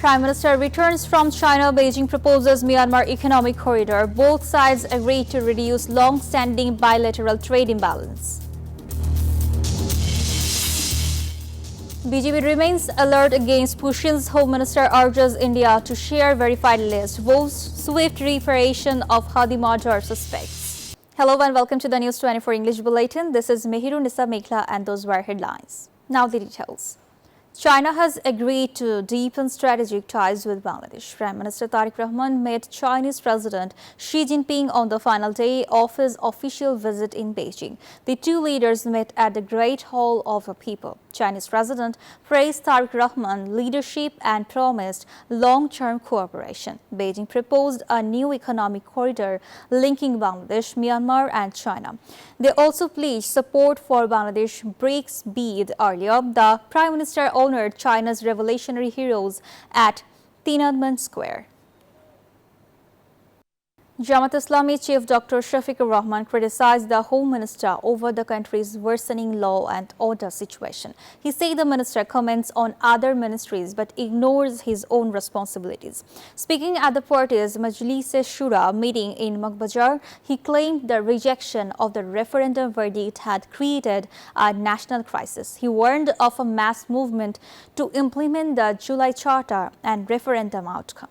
Prime Minister returns from China. Beijing proposes Myanmar economic corridor. Both sides agree to reduce long-standing bilateral trade imbalance. BJP remains alert against Putin's Home Minister urges India to share verified list. Vows swift reparation of Hadi murder suspects. Hello and welcome to the News 24 English Bulletin. This is Mehiru Nisa Meghla and those were headlines. Now the details. China has agreed to deepen strategic ties with Bangladesh. Prime Minister Tariq Rahman met Chinese President Xi Jinping on the final day of his official visit in Beijing. The two leaders met at the Great Hall of the People. Chinese President praised Tariq Rahman's leadership and promised long-term cooperation. Beijing proposed a new economic corridor linking Bangladesh, Myanmar and China. They also pledged support for Bangladesh BRICS bid. Earlier, the Prime Minister honored China's revolutionary heroes at Tiananmen Square. Jamaat Islami Chief Dr. Shafiqur Rahman criticized the Home Minister over the country's worsening law and order situation. He said the minister comments on other ministries but ignores his own responsibilities. Speaking at the party's Majlis-e-Shura meeting in Mugbajar, he claimed the rejection of the referendum verdict had created a national crisis. He warned of a mass movement to implement the July Charter and referendum outcome.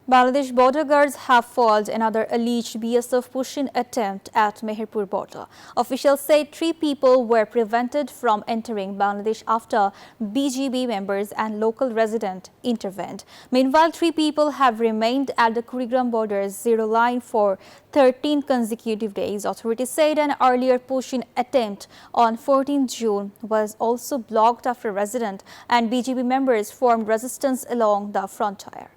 Bangladesh border guards have foiled another alleged BSF pushing attempt at Meherpur border. Officials say 3 people were prevented from entering Bangladesh after BGB members and local residents intervened. Meanwhile, 3 people have remained at the Kurigram border's zero line for 13 consecutive days. Authorities said an earlier pushing attempt on 14 June was also blocked after residents and BGB members formed resistance along the frontier.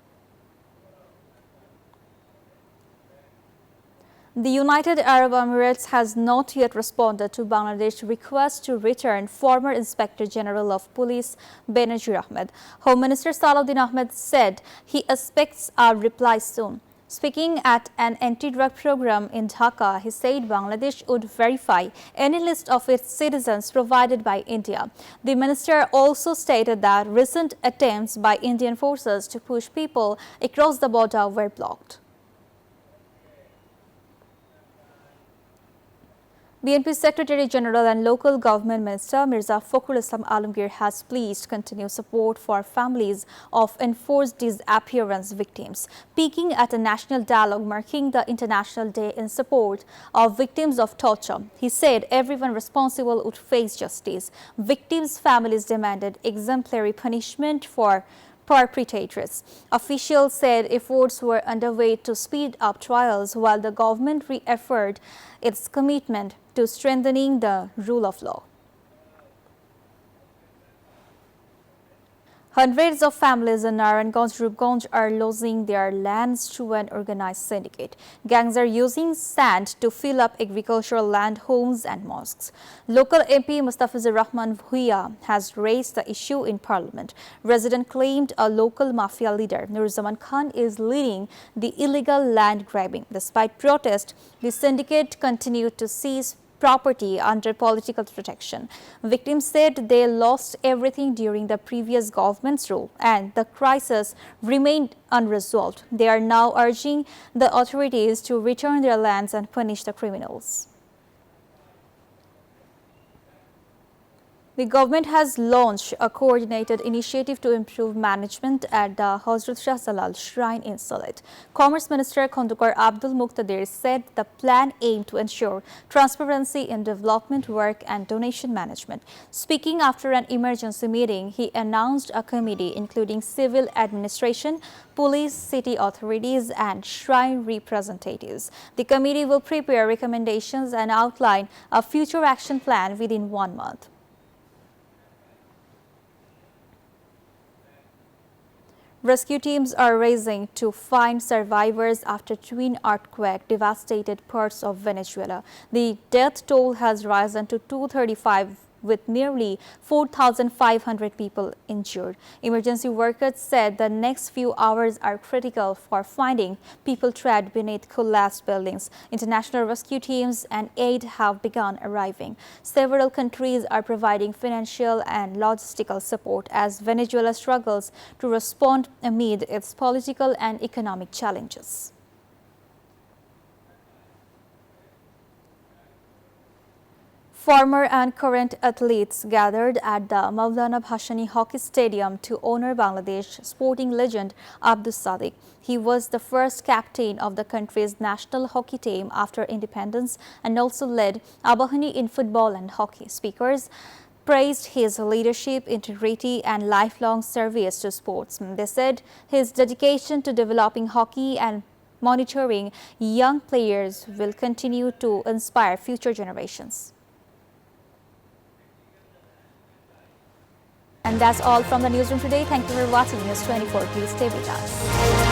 The United Arab Emirates has not yet responded to Bangladesh's request to return former Inspector General of Police Benazir Ahmed. Home Minister Salahuddin Ahmed said he expects a reply soon. Speaking at an anti-drug program in Dhaka, he said Bangladesh would verify any list of its citizens provided by India. The minister also stated that recent attempts by Indian forces to push people across the border were blocked. BNP Secretary General and Local Government Minister Mirza Fakhrul Islam Alamgir has pledged continued support for families of enforced disappearance victims, speaking at a national dialogue marking the International Day in support of victims of torture. He said everyone responsible would face justice. Victims' families demanded exemplary punishment for perpetrators. Officials said efforts were underway to speed up trials while the government reaffirmed its commitment to strengthening the rule of law. Hundreds of families in Narayanganj, Rupganj are losing their lands to an organized syndicate. Gangs are using sand to fill up agricultural land, homes and mosques. Local MP Mustafizur Rahman Bhuiya has raised the issue in Parliament. Resident claimed a local mafia leader, Nur Zaman Khan, is leading the illegal land grabbing. Despite protest, the syndicate continued to seize property under political protection. Victims said they lost everything during the previous government's rule and the crisis remained unresolved. They are now urging the authorities to return their lands and punish the criminals. The government has launched a coordinated initiative to improve management at the Hazrat Shah Jalal Shrine in Sylhet. Commerce Minister Khandukar Abdul Muqtadir said the plan aimed to ensure transparency in development work and donation management. Speaking after an emergency meeting, he announced a committee including civil administration, police, city authorities and shrine representatives. The committee will prepare recommendations and outline a future action plan within 1 month. Rescue teams are racing to find survivors after twin earthquake devastated parts of Venezuela. The death toll has risen to 235, with nearly 4,500 people injured. Emergency workers said the next few hours are critical for finding people trapped beneath collapsed buildings. International rescue teams and aid have begun arriving. Several countries are providing financial and logistical support as Venezuela struggles to respond amid its political and economic challenges. Former and current athletes gathered at the Maulana Bhashani Hockey Stadium to honor Bangladesh sporting legend Abdus Sadiq. He was the first captain of the country's national hockey team after independence and also led Abahani in football and hockey. Speakers praised his leadership, integrity and lifelong service to sports. They said his dedication to developing hockey and monitoring young players will continue to inspire future generations. And that's all from the newsroom today. Thank you for watching News 24. Please stay with us.